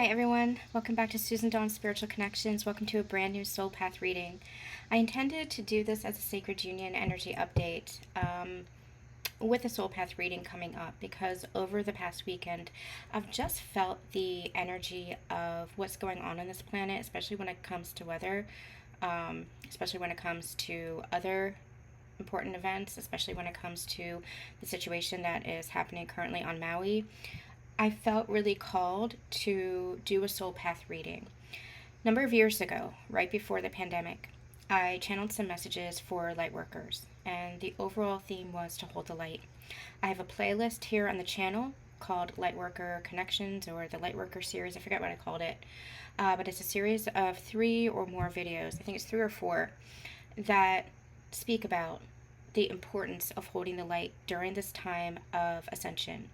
Hi everyone, welcome back to Susan Dawn's Spiritual Connections. Welcome to a brand new soul path reading. I intended to do this as a Sacred Union energy update with a soul path reading coming up because over the past weekend I've just felt the energy of what's going on this planet, especially when it comes to weather, especially when it comes to other important events, especially when it comes to the situation that is happening currently on Maui. I felt really called to do a soul path reading. A number of years ago, right before the pandemic, I channeled some messages for light workers, and the overall theme was to hold the light. I have a playlist here on the channel called Lightworker Connections, or the Lightworker series. I forget what I called it, but it's a series of 3 or more videos. I think it's 3 or 4 that speak about the importance of holding the light during this time of ascension.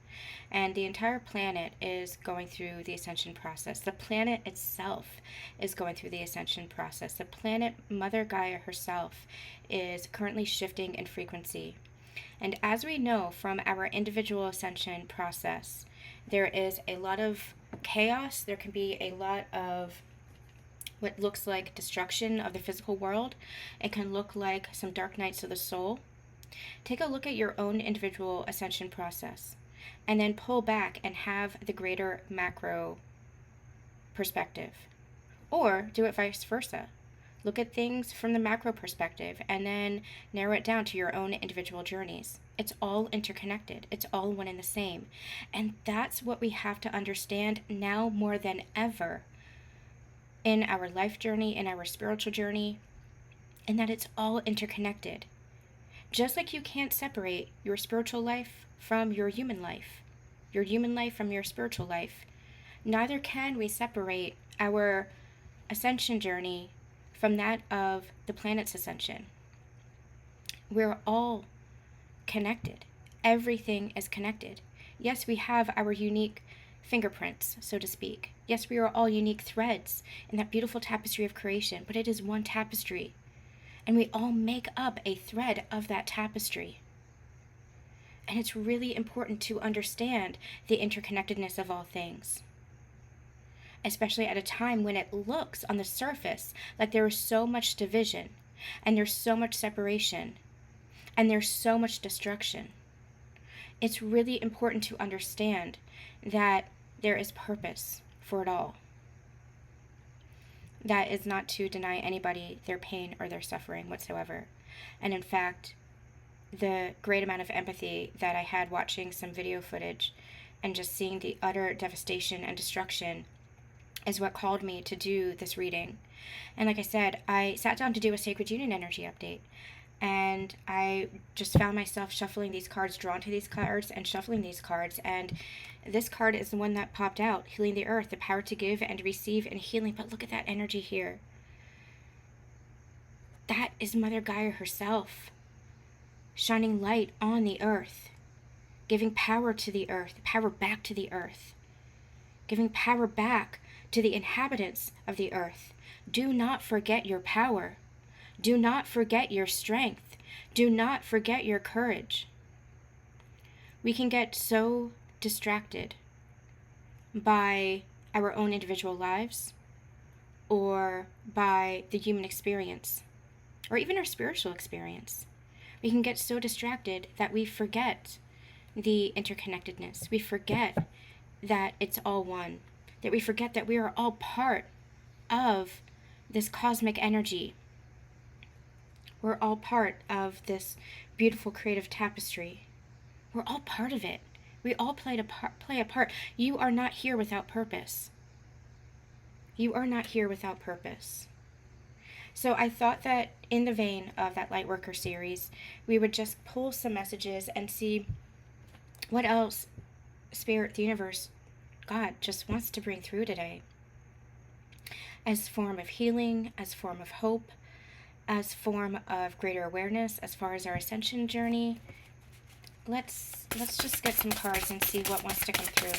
And the entire planet is going through the ascension process. The planet itself is going through the ascension process. The planet, Mother Gaia herself, is currently shifting in frequency. And as we know from our individual ascension process, there is a lot of chaos. There can be a lot of what looks like destruction of the physical world. It can look like some dark nights of the soul. Take a look at your own individual ascension process and then pull back and have the greater macro perspective. Or do it vice versa. Look at things from the macro perspective and then narrow it down to your own individual journeys. It's all interconnected. It's all one and the same. And that's what we have to understand now more than ever in our life journey, in our spiritual journey, and that it's all interconnected. Just like you can't separate your spiritual life from your human life from your spiritual life, neither can we separate our ascension journey from that of the planet's ascension. We're all connected. Everything is connected. Yes, we have our unique fingerprints, so to speak. Yes, we are all unique threads in that beautiful tapestry of creation, but it is one tapestry. And we all make up a thread of that tapestry. And it's really important to understand the interconnectedness of all things, especially at a time when it looks on the surface like there is so much division, and there's so much separation, and there's so much destruction. It's really important to understand that there is purpose for it all. That is not to deny anybody their pain or their suffering whatsoever. And in fact, the great amount of empathy that I had watching some video footage and just seeing the utter devastation and destruction is what called me to do this reading. And like I said, I sat down to do a Sacred Union energy update. And I just found myself shuffling these cards, drawn to these cards, and shuffling these cards. And this card is the one that popped out, Healing the Earth, the power to give and receive and healing. But look at that energy here. That is Mother Gaia herself, shining light on the earth, giving power to the earth, power back to the earth, giving power back to the inhabitants of the earth. Do not forget your power. Do not forget your strength. Do not forget your courage. We can get so distracted by our own individual lives or by the human experience or even our spiritual experience. We can get so distracted that we forget the interconnectedness. We forget that it's all one, that we forget that we are all part of this cosmic energy. We're all part of this beautiful creative tapestry. We're all part of it. We all play a part. You are not here without purpose. You are not here without purpose. So I thought that in the vein of that Lightworker series, we would just pull some messages and see what else Spirit, the universe, God just wants to bring through today. As form of healing, as form of hope, as form of greater awareness as far as our ascension journey. Let's just get some cards and see what wants to come through.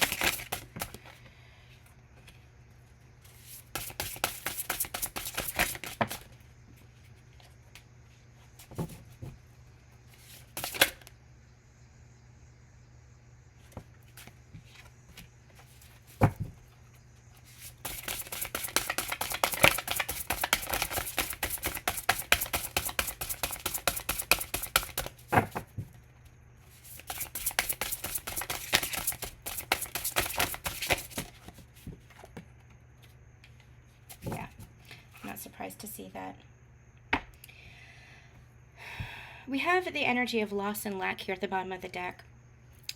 see that. We have the energy of loss and lack here at the bottom of the deck.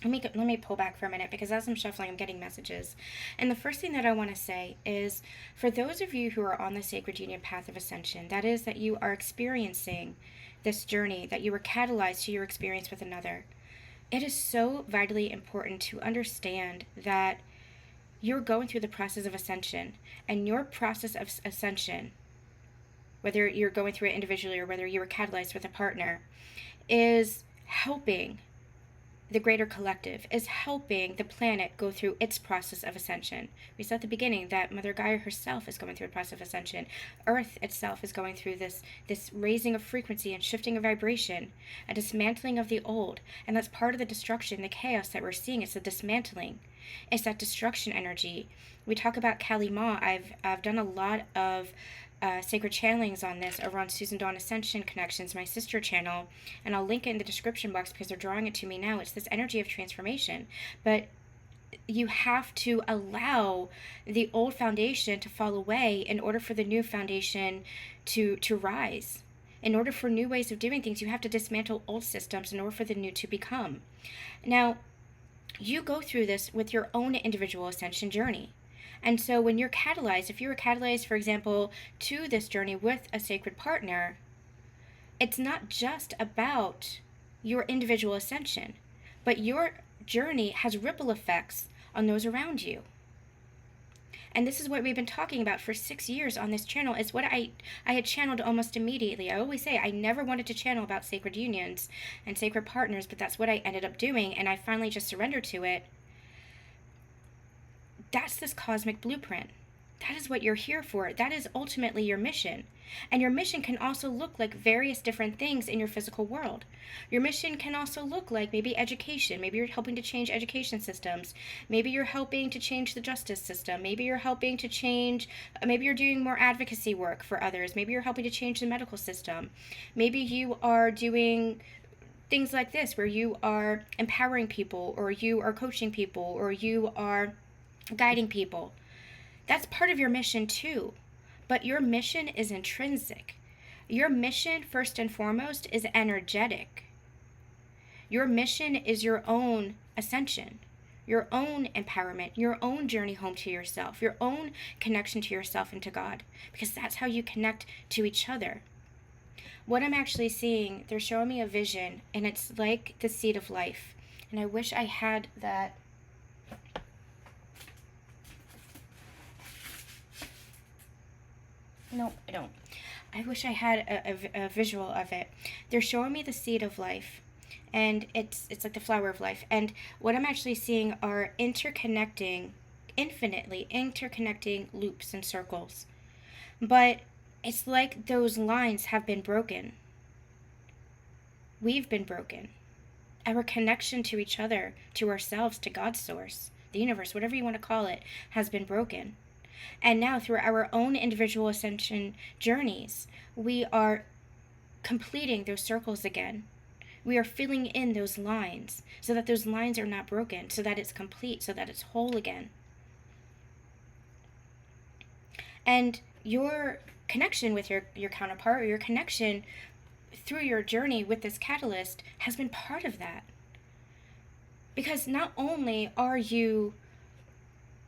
Let me pull back for a minute, because as I'm shuffling, I'm getting messages. And the first thing that I want to say is, for those of you who are on the Sacred Union path of ascension, that is, that you are experiencing this journey, that you were catalyzed to your experience with another, it is so vitally important to understand that you're going through the process of ascension. And your process of ascension, whether you're going through it individually or whether you were catalyzed with a partner, is helping the greater collective, is helping the planet go through its process of ascension. We said at the beginning that Mother Gaia herself is going through a process of ascension. Earth itself is going through this raising of frequency and shifting of vibration, a dismantling of the old. And that's part of the destruction, the chaos that we're seeing. It's the dismantling. It's that destruction energy. We talk about Kali Ma. I've done a lot of sacred channelings on this over on Susan Dawn Ascension Connections, my sister channel, and I'll link it in the description box because they're drawing it to me now. It's this energy of transformation, but you have to allow the old foundation to fall away in order for the new foundation to rise. In order for new ways of doing things, you have to dismantle old systems in order for the new to become. Now, you go through this with your own individual ascension journey. And so when you're catalyzed, if you were catalyzed, for example, to this journey with a sacred partner, it's not just about your individual ascension, but your journey has ripple effects on those around you. And this is what we've been talking about for 6 years on this channel. Is what I had channeled almost immediately. I always say I never wanted to channel about sacred unions and sacred partners, but that's what I ended up doing, and I finally just surrendered to it. That's this cosmic blueprint. That is what you're here for. That is ultimately your mission. And your mission can also look like various different things in your physical world. Your mission can also look like maybe education. Maybe you're helping to change education systems. Maybe you're helping to change the justice system. Maybe you're helping to change, maybe you're doing more advocacy work for others. Maybe you're helping to change the medical system. Maybe you are doing things like this, where you are empowering people, or you are coaching people, or you are guiding people. That's part of your mission too. But your mission is intrinsic. Your mission, first and foremost, is energetic. Your mission is your own ascension, your own empowerment, your own journey home to yourself, your own connection to yourself and to God, because that's how you connect to each other. What I'm actually seeing, they're showing me a vision, and it's like the seed of life. And I wish I had that. No, I don't. I wish I had a visual of it. They're showing me the seed of life, and it's like the flower of life. And what I'm actually seeing are infinitely interconnecting loops and circles. But it's like those lines have been broken. We've been broken. Our connection to each other, to ourselves, to God's source, the universe, whatever you want to call it, has been broken. And now, through our own individual ascension journeys, we are completing those circles again. We are filling in those lines so that those lines are not broken, so that it's complete, so that it's whole again. And your connection with your counterpart, or your connection through your journey with this catalyst, has been part of that. Because not only are you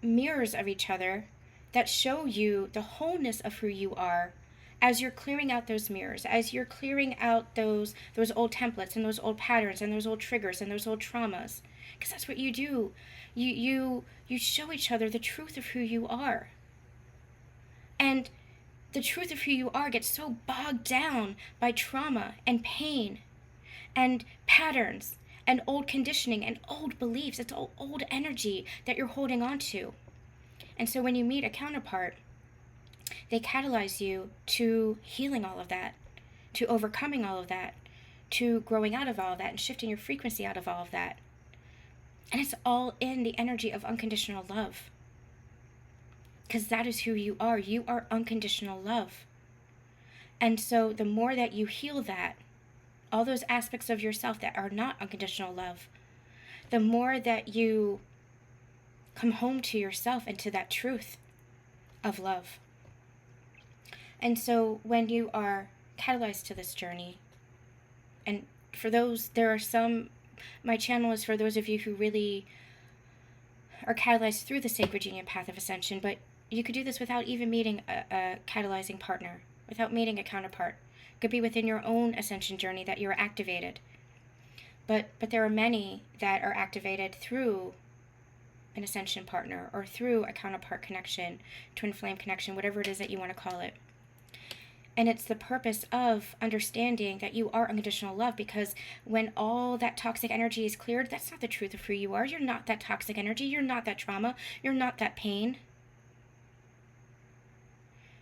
mirrors of each other that show you the wholeness of who you are, as you're clearing out those mirrors, as you're clearing out those old templates and those old patterns and those old triggers and those old traumas, because that's what you do. You show each other the truth of who you are. And the truth of who you are gets so bogged down by trauma and pain and patterns and old conditioning and old beliefs. It's all old energy that you're holding on to. And so when you meet a counterpart, they catalyze you to healing all of that, to overcoming all of that, to growing out of all of that, and shifting your frequency out of all of that. And it's all in the energy of unconditional love. Because that is who you are. You are unconditional love. And so the more that you heal that, all those aspects of yourself that are not unconditional love, the more that you come home to yourself and to that truth of love. And so when you are catalyzed to this journey, and for those, there are some, my channel is for those of you who really are catalyzed through the sacred union path of ascension, but you could do this without even meeting a catalyzing partner, without meeting a counterpart. It could be within your own ascension journey that you're activated. But there are many that are activated through an ascension partner or through a counterpart connection, twin flame connection, whatever it is that you want to call it. And it's the purpose of understanding that you are unconditional love, because when all that toxic energy is cleared, that's not the truth of who you are. You're not that toxic energy. You're not that trauma. You're not that pain.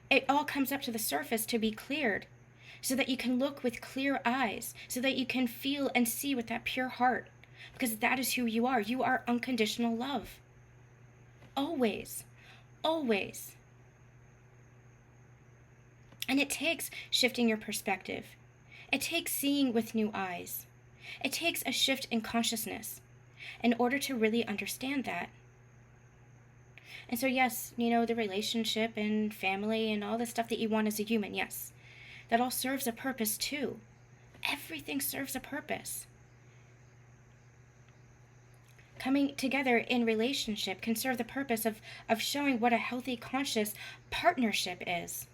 It all comes up to the surface to be cleared so that you can look with clear eyes, so that you can feel and see with that pure heart, because that is who you are. You are unconditional love. Always. Always. And it takes shifting your perspective. It takes seeing with new eyes. It takes a shift in consciousness in order to really understand that. And so yes, you know, the relationship and family and all the stuff that you want as a human, yes, that all serves a purpose too. Everything serves a purpose. Coming together in relationship can serve the purpose of showing what a healthy, conscious partnership is.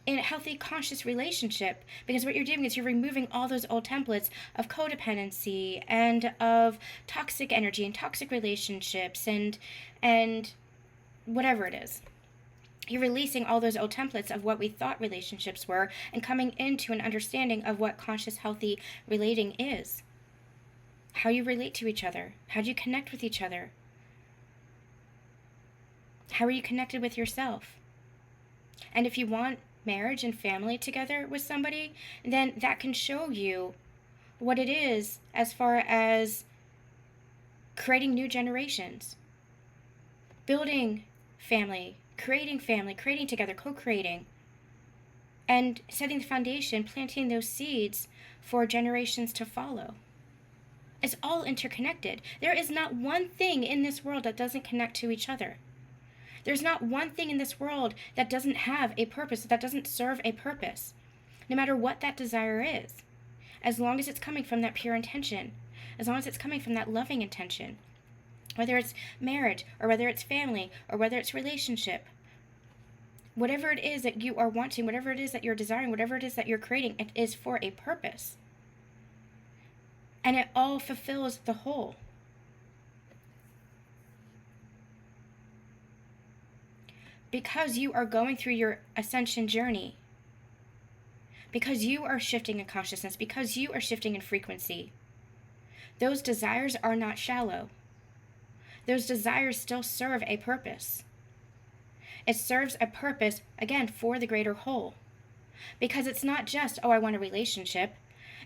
In a healthy, conscious relationship, because what you're doing is you're removing all those old templates of codependency and of toxic energy and toxic relationships and whatever it is. You're releasing all those old templates of what we thought relationships were and coming into an understanding of what conscious, healthy relating is. How you relate to each other. How do you connect with each other? How are you connected with yourself? And if you want marriage and family together with somebody, then that can show you what it is as far as creating new generations, building family, creating together, co-creating, and setting the foundation, planting those seeds for generations to follow. It's all interconnected. There is not one thing in this world that doesn't connect to each other. There's not one thing in this world that doesn't have a purpose, that doesn't serve a purpose, no matter what that desire is, as long as it's coming from that pure intention, as long as it's coming from that loving intention, whether it's marriage or whether it's family or whether it's relationship. Whatever it is that you are wanting, whatever it is that you're desiring, whatever it is that you're creating, it is for a purpose. And it all fulfills the whole. Because you are going through your ascension journey, because you are shifting in consciousness, because you are shifting in frequency, those desires are not shallow. Those desires still serve a purpose. It serves a purpose, again, for the greater whole. Because it's not just, oh, I want a relationship.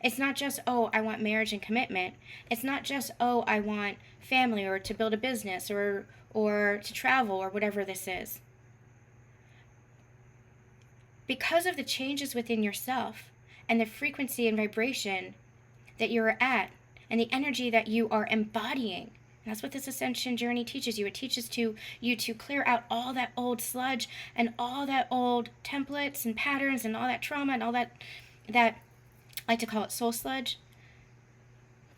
It's not just, oh, I want marriage and commitment. It's not just, oh, I want family or to build a business or to travel or whatever this is. Because of the changes within yourself and the frequency and vibration that you're at and the energy that you are embodying, and that's what this ascension journey teaches you. It teaches you to clear out all that old sludge and all that old templates and patterns and all that trauma and all that I like to call it soul sludge.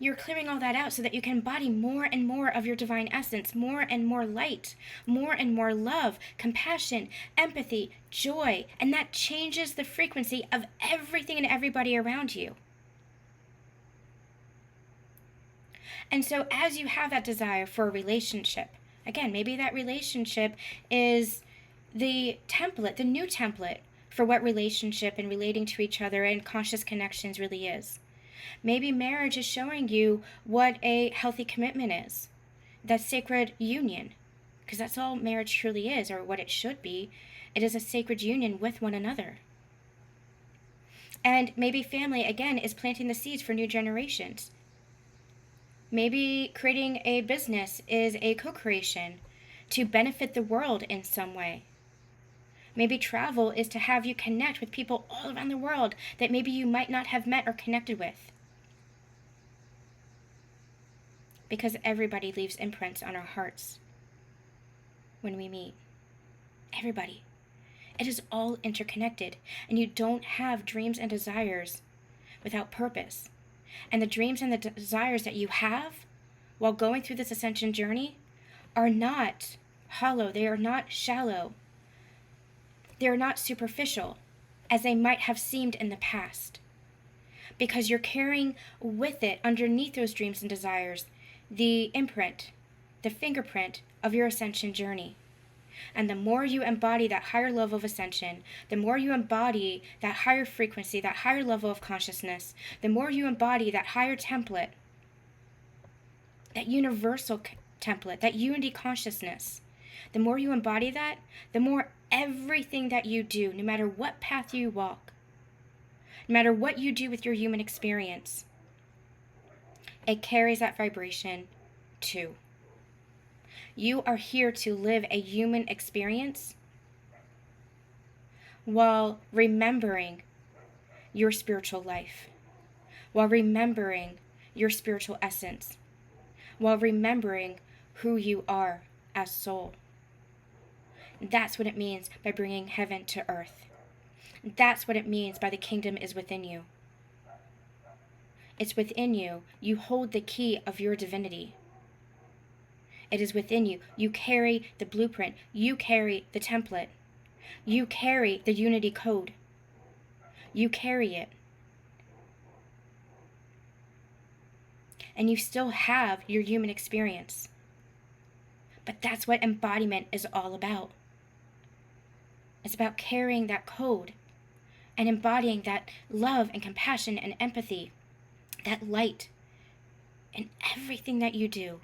You're clearing all that out so that you can embody more and more of your divine essence, more and more light, more and more love, compassion, empathy, joy, and that changes the frequency of everything and everybody around you. And so as you have that desire for a relationship, again, maybe that relationship is the template, the new template for what relationship and relating to each other and conscious connections really is. Maybe marriage is showing you what a healthy commitment is, that sacred union, because that's all marriage truly is, or what it should be. It is a sacred union with one another. And maybe family, again, is planting the seeds for new generations. Maybe creating a business is a co-creation to benefit the world in some way. Maybe travel is to have you connect with people all around the world that maybe you might not have met or connected with. Because everybody leaves imprints on our hearts when we meet. Everybody. It is all interconnected, and you don't have dreams and desires without purpose. And the dreams and the desires that you have while going through this ascension journey are not hollow. They are not shallow. They are not superficial, as they might have seemed in the past. Because you're carrying with it, underneath those dreams and desires, the imprint, the fingerprint of your ascension journey. And the more you embody that higher level of ascension, the more you embody that higher frequency, that higher level of consciousness, the more you embody that higher template, that universal template, that unity consciousness, the more you embody that, the more everything that you do, no matter what path you walk, no matter what you do with your human experience, it carries that vibration too. You are here to live a human experience while remembering your spiritual life, while remembering your spiritual essence, while remembering who you are as soul. That's what it means by bringing heaven to earth. That's what it means by the kingdom is within you. It's within you. You hold the key of your divinity. It is within you. You carry the blueprint. You carry the template. You carry the unity code. You carry it. And you still have your human experience. But that's what embodiment is all about. It's about carrying that code and embodying that love and compassion and empathy, that light in everything that you do,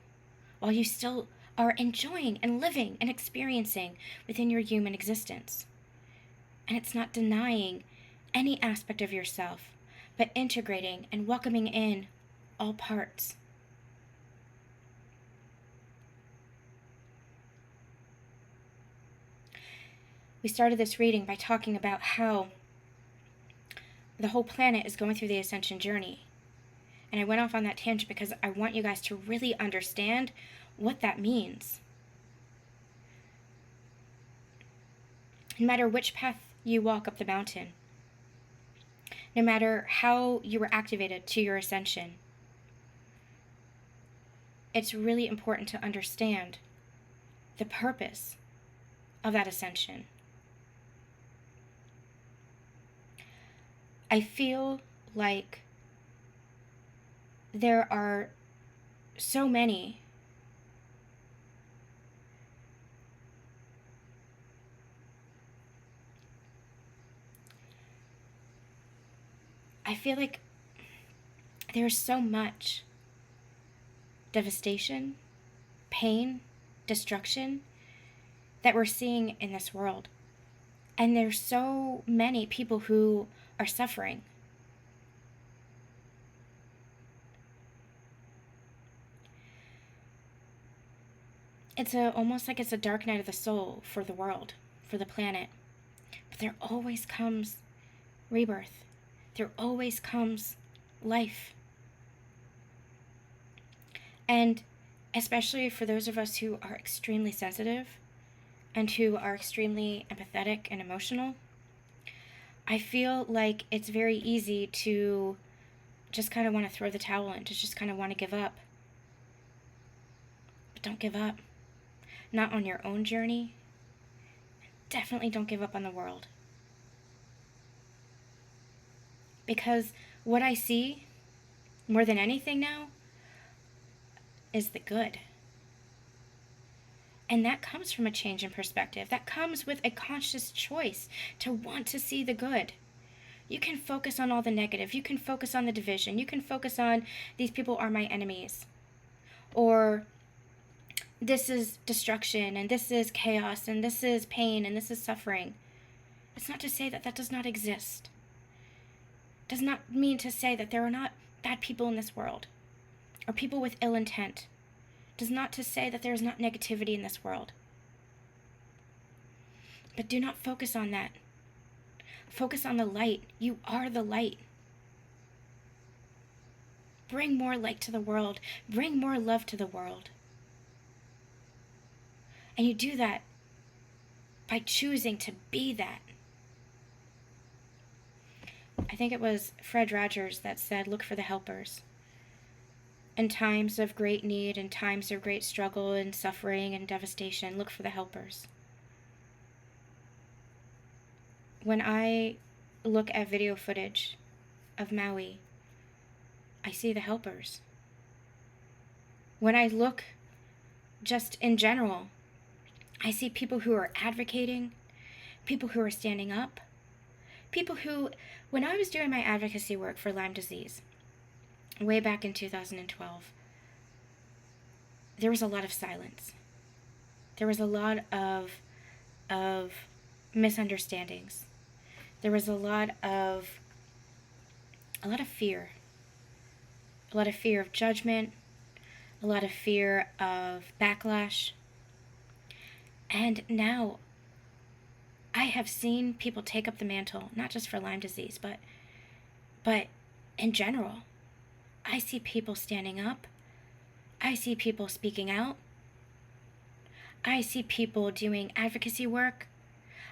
while you still are enjoying and living and experiencing within your human existence. And it's not denying any aspect of yourself, but integrating and welcoming in all parts. We started this reading by talking about how the whole planet is going through the ascension journey. And I went off on that tangent because I want you guys to really understand what that means. No matter which path you walk up the mountain, no matter how you were activated to your ascension, it's really important to understand the purpose of that ascension. I feel like there are so many I feel like there's so much devastation, pain, destruction that we're seeing in this world. And there's so many people who are suffering. It's almost like it's a dark night of the soul for the world, for the planet. But there always comes rebirth. There always comes life. And especially for those of us who are extremely sensitive and who are extremely empathetic and emotional, I feel like it's very easy to just kind of want to throw the towel in, to just kind of want to give up. But don't give up. Not on your own journey. Definitely don't give up on the world. Because what I see, more than anything now, is the good. And that comes from a change in perspective. That comes with a conscious choice to want to see the good. You can focus on all the negative. You can focus on the division. You can focus on these people are my enemies. Or this is destruction, and this is chaos, and this is pain, and this is suffering. It's not to say that that does not exist. It does not mean to say that there are not bad people in this world, or people with ill intent. It does not to say that there is not negativity in this world. But do not focus on that. Focus on the light. You are the light. Bring more light to the world. Bring more love to the world. And you do that by choosing to be that. I think it was Fred Rogers that said, look for the helpers. In times of great need, in times of great struggle and suffering and devastation, look for the helpers. When I look at video footage of Maui, I see the helpers. When I look just in general, I see people who are advocating, people who are standing up, people who, when I was doing my advocacy work for Lyme disease, way back in 2012, there was a lot of silence. There was a lot of misunderstandings. There was a lot of fear. A lot of fear of judgment, a lot of fear of backlash. And now I have seen people take up the mantle, not just for Lyme disease, but in general. I see people standing up. I see people speaking out. I see people doing advocacy work.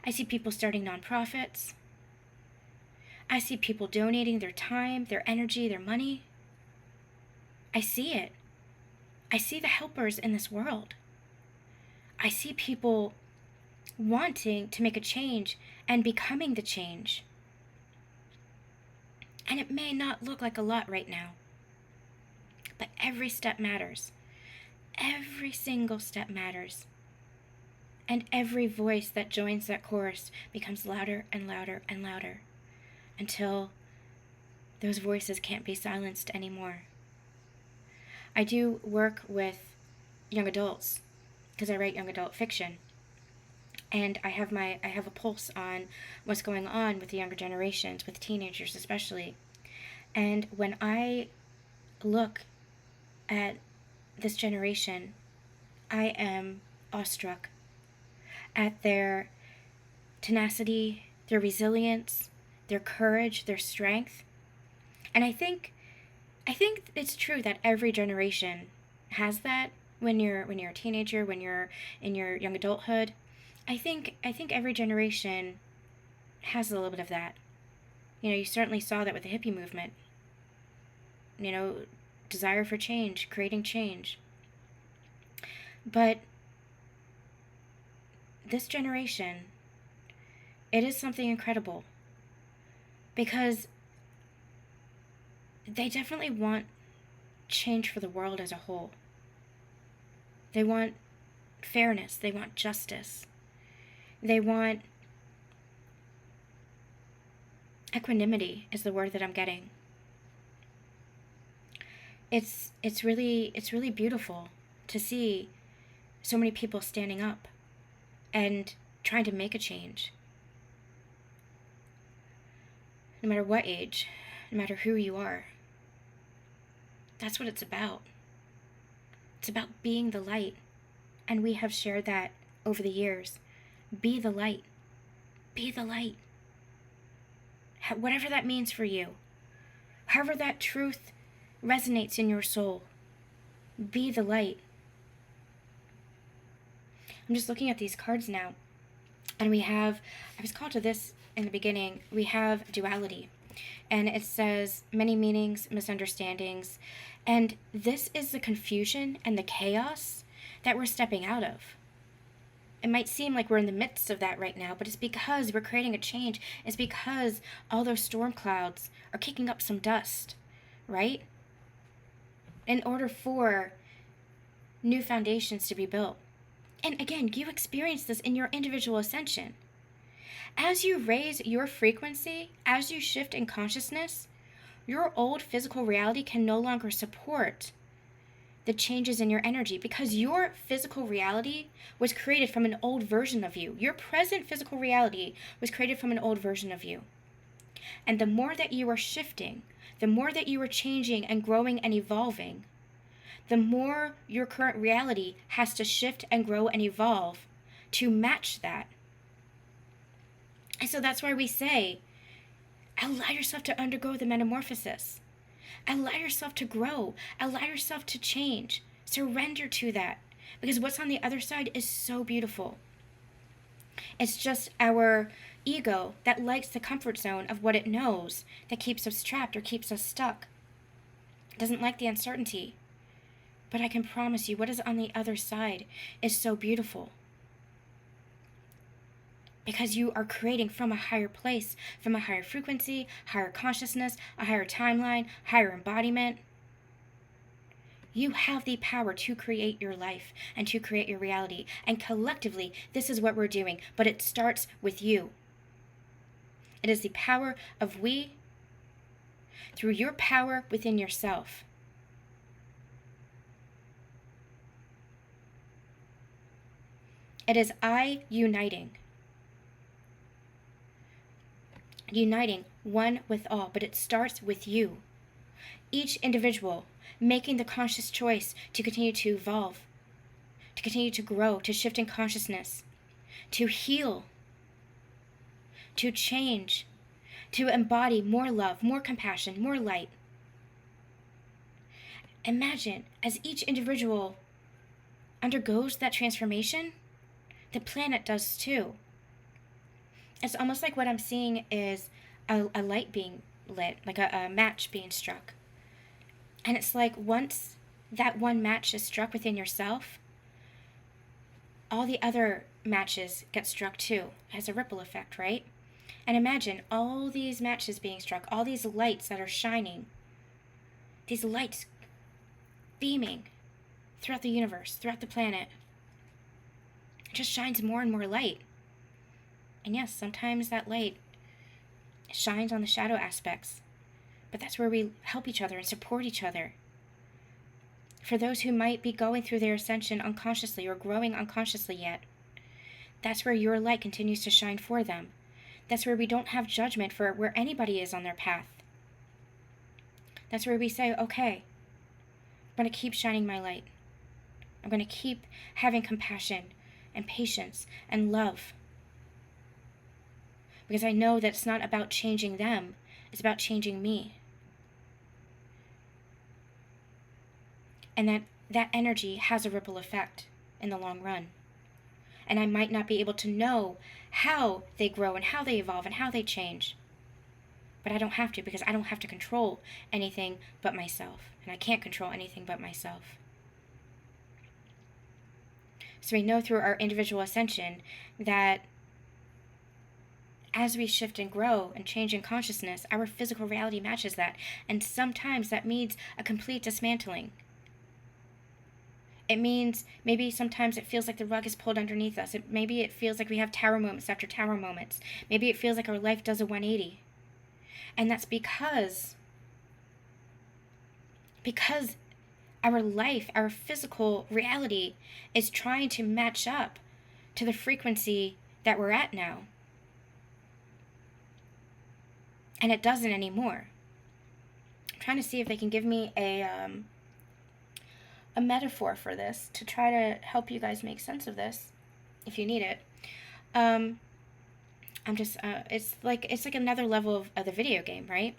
I see people starting nonprofits. I see people donating their time, their energy, their money. I see it. I see the helpers in this world. I see people wanting to make a change and becoming the change. And it may not look like a lot right now, but every step matters. Every single step matters. And every voice that joins that chorus becomes louder and louder and louder until those voices can't be silenced anymore. I do work with young adults because I write young adult fiction. And I have a pulse on what's going on with the younger generations, with teenagers especially. And when I look at this generation, I am awestruck at their tenacity, their resilience, their courage, their strength. And I think it's true that every generation has that when you're a teenager, when you're in your young adulthood. I think every generation has a little bit of that. You certainly saw that with the hippie movement. Desire for change, creating change. But this generation, it is something incredible because they definitely want change for the world as a whole. They want fairness. They want justice. They want equanimity is the word that I'm getting. It's really beautiful to see so many people standing up and trying to make a change. No matter what age, no matter who you are. That's what it's about. It's about being the light. And we have shared that over the years. Be the light. Be the light. Whatever that means for you. However that truth resonates in your soul. Be the light. I'm just looking at these cards now. And I was called to this in the beginning, we have duality. And it says many meanings, misunderstandings. And this is the confusion and the chaos that we're stepping out of. It might seem like we're in the midst of that right now, but it's because we're creating a change. It's because all those storm clouds are kicking up some dust, right? In order for new foundations to be built. And again, you experience this in your individual ascension. As you raise your frequency, as you shift in consciousness, your old physical reality can no longer support the changes in your energy because your physical reality was created from an old version of you. Your present physical reality was created from an old version of you. And the more that you are shifting, the more that you are changing and growing and evolving, the more your current reality has to shift and grow and evolve to match that. And so that's why we say, allow yourself to undergo the metamorphosis. Allow yourself to grow. Allow yourself to change. Surrender to that. Because what's on the other side is so beautiful. It's just our ego that likes the comfort zone of what it knows that keeps us trapped or keeps us stuck. It doesn't like the uncertainty. But I can promise you, what is on the other side is so beautiful. Because you are creating from a higher place, from a higher frequency, higher consciousness, a higher timeline, higher embodiment. You have the power to create your life and to create your reality. And collectively, this is what we're doing. But it starts with you. It is the power of we through your power within yourself. It is I uniting. Uniting one with all, but it starts with you. Each individual making the conscious choice to continue to evolve, to continue to grow, to shift in consciousness, to heal, to change, to embody more love, more compassion, more light. Imagine as each individual undergoes that transformation, the planet does too. It's almost like what I'm seeing is a light being lit, like a match being struck. And it's like once that one match is struck within yourself, all the other matches get struck too. It has a ripple effect, right? And imagine all these matches being struck, all these lights that are shining, these lights beaming throughout the universe, throughout the planet. It just shines more and more light. And yes, sometimes that light shines on the shadow aspects, but that's where we help each other and support each other. For those who might be going through their ascension unconsciously or growing unconsciously yet, that's where your light continues to shine for them. That's where we don't have judgment for where anybody is on their path. That's where we say, okay, I'm going to keep shining my light. I'm going to keep having compassion and patience and love. Because I know that it's not about changing them, it's about changing me. And that energy has a ripple effect in the long run. And I might not be able to know how they grow and how they evolve and how they change. But I don't have to, because I don't have to control anything but myself. And I can't control anything but myself. So we know through our individual ascension that as we shift and grow and change in consciousness, our physical reality matches that. And sometimes that means a complete dismantling. It means maybe sometimes it feels like the rug is pulled underneath us. Maybe it feels like we have tower moments after tower moments. Maybe it feels like our life does a 180. And that's because our life, our physical reality is trying to match up to the frequency that we're at now. And it doesn't anymore. I'm trying to see if they can give me a metaphor for this to try to help you guys make sense of this, if you need it. It's like another level of the video game, right?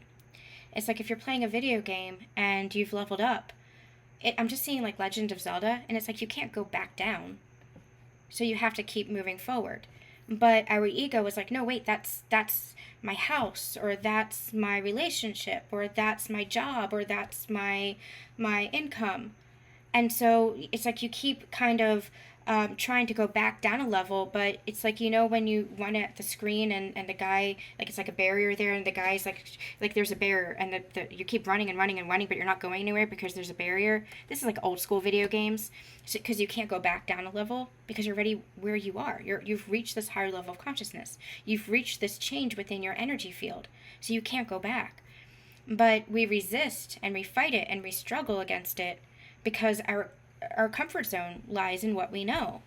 It's like if you're playing a video game and you've leveled up. I'm just seeing like Legend of Zelda, and it's like you can't go back down. So you have to keep moving forward. But our ego is like, no, wait, that's my house, or that's my relationship, or that's my job, or that's my income. And so it's like you keep kind of trying to go back down a level, but it's like, when you run at the screen and the guy, like it's like a barrier there, and the guy's like there's a barrier, and you keep running and running and running, but you're not going anywhere because there's a barrier. This is like old school video games, because you can't go back down a level because you're already where you are. You've reached this higher level of consciousness. You've reached this change within your energy field, so you can't go back. But we resist and we fight it and we struggle against it because our comfort zone lies in what we know.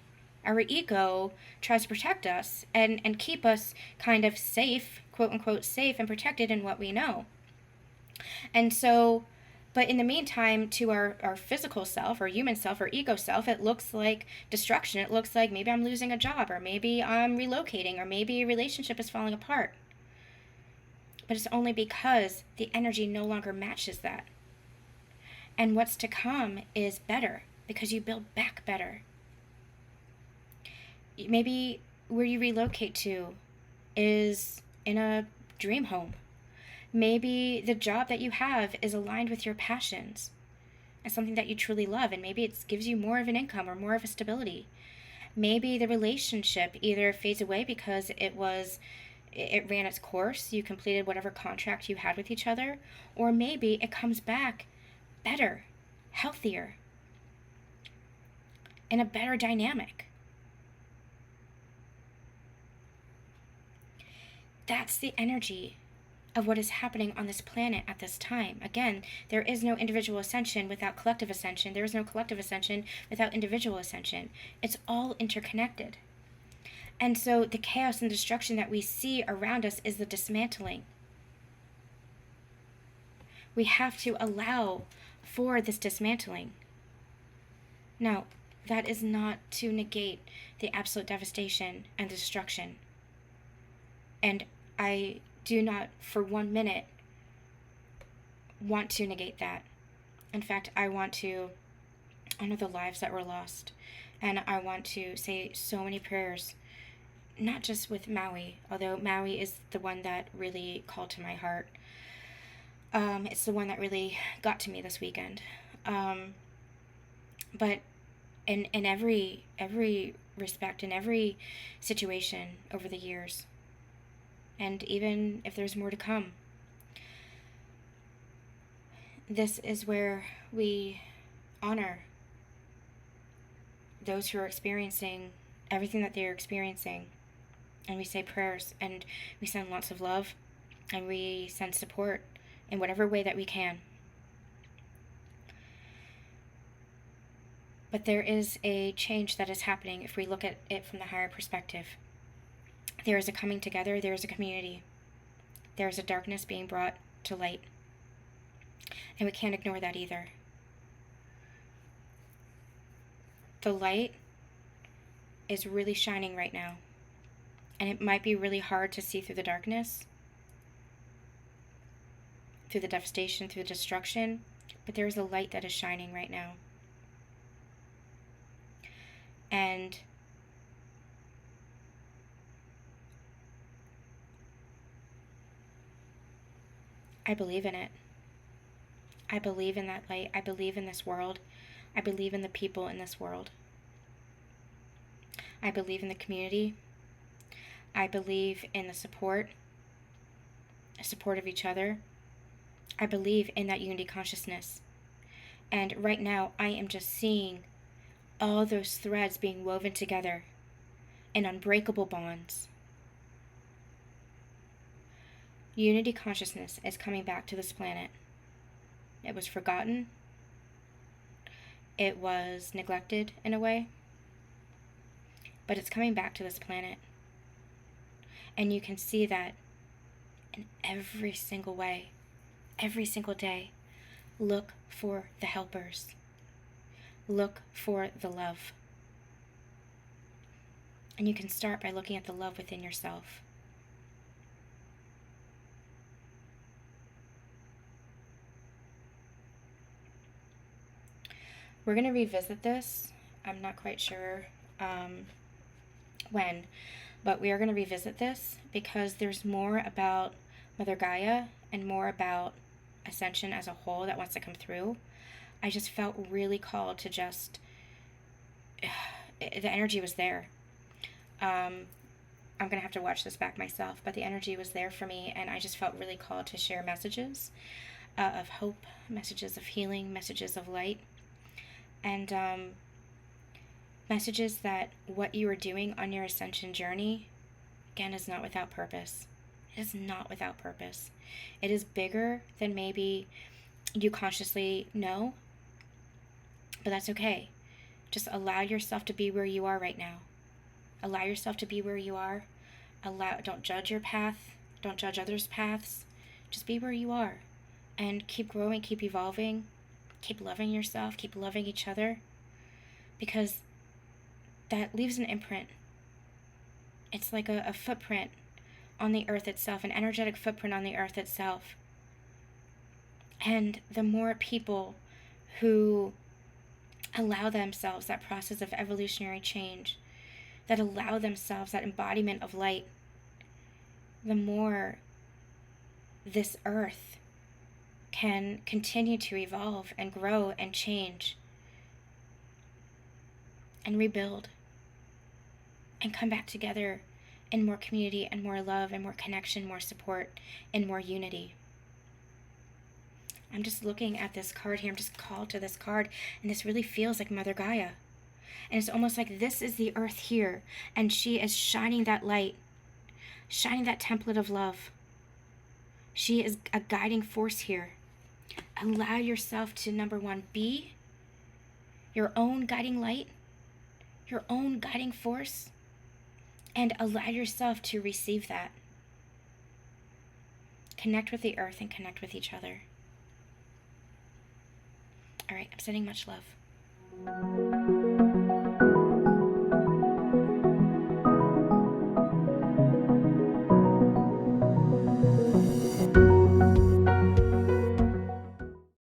Our ego tries to protect us and keep us kind of safe, quote unquote safe, and protected in what we know. And so, but in the meantime, to our physical self, or human self, or ego self, it looks like destruction. It looks like maybe I'm losing a job, or maybe I'm relocating, or maybe a relationship is falling apart. But it's only because the energy no longer matches that. And what's to come is better, because you build back better. Maybe where you relocate to is in a dream home. Maybe the job that you have is aligned with your passions and something that you truly love, and maybe it gives you more of an income or more of a stability. Maybe the relationship either fades away because it ran its course, you completed whatever contract you had with each other, or maybe it comes back better, healthier, in a better dynamic. That's the energy of what is happening on this planet at this time. Again, there is no individual ascension without collective ascension. There is no collective ascension without individual ascension. It's all interconnected. And so the chaos and destruction that we see around us is the dismantling. We have to allow for this dismantling. Now, that is not to negate the absolute devastation and destruction. And I do not for 1 minute want to negate that. In fact, I want to honor the lives that were lost. And I want to say so many prayers, not just with Maui, although Maui is the one that really called to my heart. It's the one that really got to me this weekend. But in every respect, in every situation over the years, and even if there's more to come, this is where we honor those who are experiencing everything that they're experiencing, and we say prayers, and we send lots of love, and we send support in whatever way that we can. But there is a change that is happening if we look at it from the higher perspective. There is a coming together, there is a community. There is a darkness being brought to light. And we can't ignore that either. The light is really shining right now. And it might be really hard to see through the darkness, through the devastation, through the destruction, but there is a light that is shining right now. And I believe in it. I believe in that light. I believe in this world. I believe in the people in this world. I believe in the community. I believe in the support of each other. I believe in that unity consciousness. And right now, I am just seeing all those threads being woven together in unbreakable bonds. Unity consciousness is coming back to this planet. It was forgotten. It was neglected in a way. But it's coming back to this planet. And you can see that in every single way, every single day. Look for the helpers. Look for the love. And you can start by looking at the love within yourself. We're going to revisit this. I'm not quite sure when, but we are going to revisit this because there's more about Mother Gaia and more about ascension as a whole that wants to come through. I just felt really called to just, the energy was there. I'm going to have to watch this back myself, but the energy was there for me, and I just felt really called to share messages of hope, messages of healing, messages of light, and messages that what you are doing on your ascension journey, again, is not without purpose. It is not without purpose. It is bigger than maybe you consciously know, but that's okay. Just allow yourself to be where you are right now. Allow yourself to be where you are. Don't judge your path. Don't judge others' paths. Just be where you are. And keep growing, keep evolving. Keep loving yourself, keep loving each other. Because that leaves an imprint. It's like a footprint on the earth itself, an energetic footprint on the earth itself. And the more people who allow themselves that process of evolutionary change, that allow themselves that embodiment of light, the more this earth can continue to evolve and grow and change and rebuild and come back together in more community and more love and more connection, more support, and more unity. I'm just looking at this card here. I'm just called to this card, and this really feels like Mother Gaia. And it's almost like this is the earth here, and she is shining that light, shining that template of love. She is a guiding force here. Allow yourself to, number one, be your own guiding light, your own guiding force, and allow yourself to receive that. Connect with the earth and connect with each other. All right, I'm sending much love.